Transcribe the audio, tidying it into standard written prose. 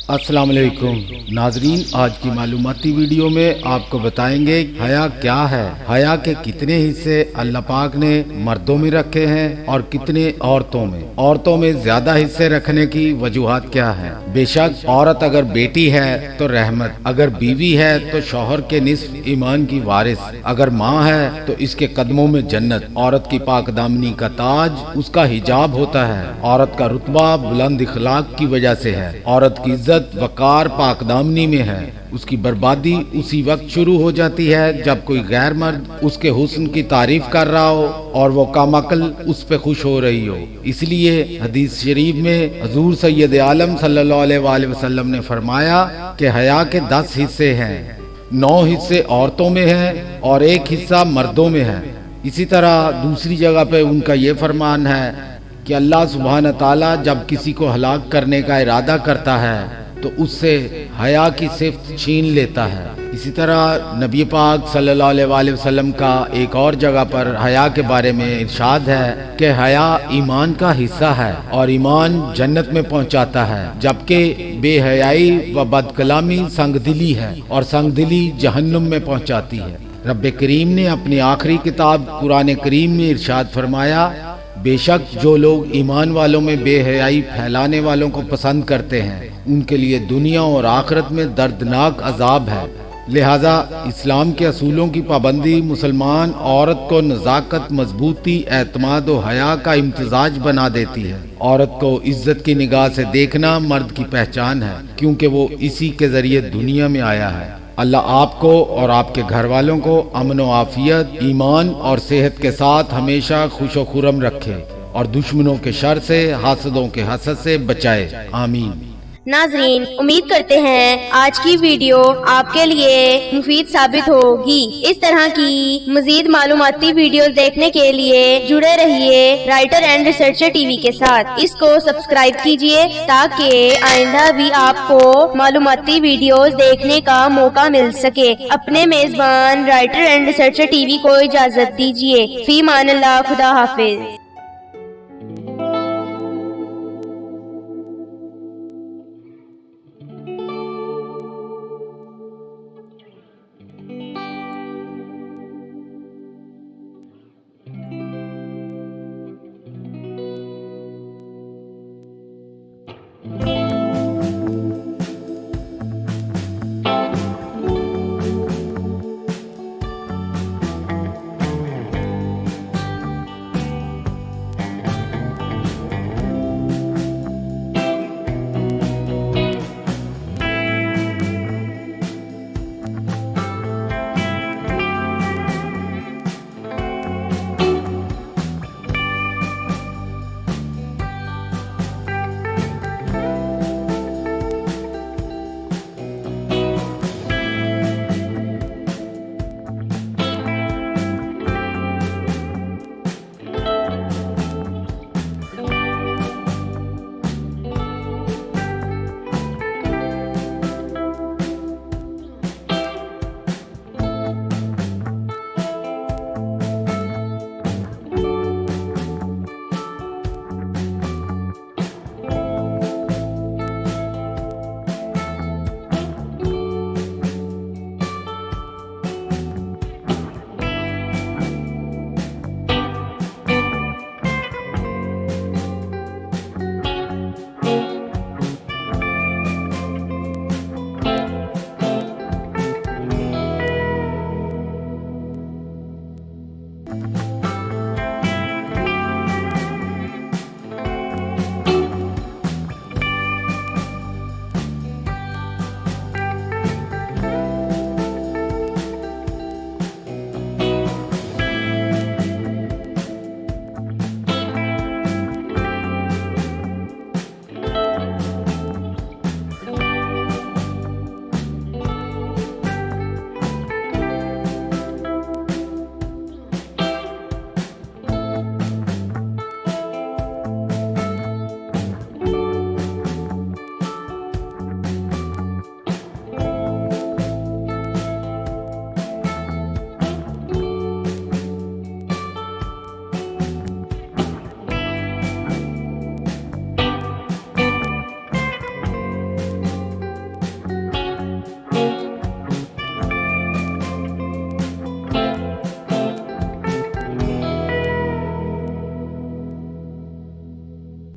अस्सलाम वालेकुम नाजरीन, आज की मालूमाती वीडियो में आपको बताएंगे हया क्या है, हया के कितने हिस्से अल्लाह पाक ने मर्दों में रखे हैं और कितने औरतों में ज्यादा हिस्से रखने की वजूहात क्या है। बेशक औरत अगर बेटी है तो रहमत, अगर बीवी है तो शौहर के निस्फ ईमान की वारिस, अगर माँ है तो इसके कदमों में जन्नत। औरत की पाक दामनी का ताज उसका हिजाब होता है। औरत का रुतबा बुलंद इखलाक की वजह से है। औरत की इज्जत वकार पाकदामनी में है। उसकी बर्बादी उसी वक्त शुरू हो जाती है जब कोई गैर मर्द उसके हुस्न की तारीफ कर रहा हो और वो कामकल उस पे खुश हो रही हो। इसलिए हदीस शरीफ में हजूर सैयद आलम सल्लल्लाहु अलैहि वसल्लम ने फरमाया कि हया के 10 हिस्से हैं, 9 हिस्से औरतों में हैं और 1 हिस्सा मर्दों में है। इसी तरह दूसरी जगह पे उनका ये फरमान है कि अल्लाह सुब्हान ताला जब किसी को हलाक करने का इरादा करता है तो उससे हया की सिफ्त छीन लेता है। इसी तरह नबी पाक सल्लल्लाहु अलैहि वसल्लम का एक और जगह पर हया के बारे में इरशाद है कि हया ईमान का हिस्सा है और ईमान जन्नत में पहुंचाता है, जबकि बेहयाई व बदकलामी संगदिली है और संगदिली जहन्नुम में पहुंचाती है। रब्बे करीम ने अपनी आखिरी किताब कुरान करीम में इरशाद फरमाया, बेशक जो लोग ईमान वालों में बेहयाई फैलाने वालों को पसंद करते हैं उनके लिए दुनिया और आखिरत में दर्दनाक अजाब है। लिहाजा इस्लाम के असूलों की पाबंदी मुसलमान औरत को नज़ाकत, मजबूती, एतमाद और हया का इम्तिजाज बना देती है। औरत को इज्जत की निगाह से देखना मर्द की पहचान है, क्योंकि वो इसी के जरिए दुनिया में आया है। अल्लाह आपको और आपके घर वालों को अमन व आफियत, ईमान और सेहत के साथ हमेशा खुशो खुरम रखे और दुश्मनों के शर से, हासदों के हसद से बचाए। आमीन। नाजरीन, उम्मीद करते हैं आज की वीडियो आपके लिए मुफीद साबित होगी। इस तरह की मजीद मालूमाती वीडियोस देखने के लिए जुड़े रहिए राइटर एंड रिसर्चर टीवी के साथ। इसको सब्सक्राइब कीजिए ताकि आइंदा भी आपको मालूमाती वीडियोस देखने का मौका मिल सके। अपने मेजबान राइटर एंड रिसर्चर टीवी को इजाजत दीजिए। फी मान अल्लाह, खुदा हाफिज।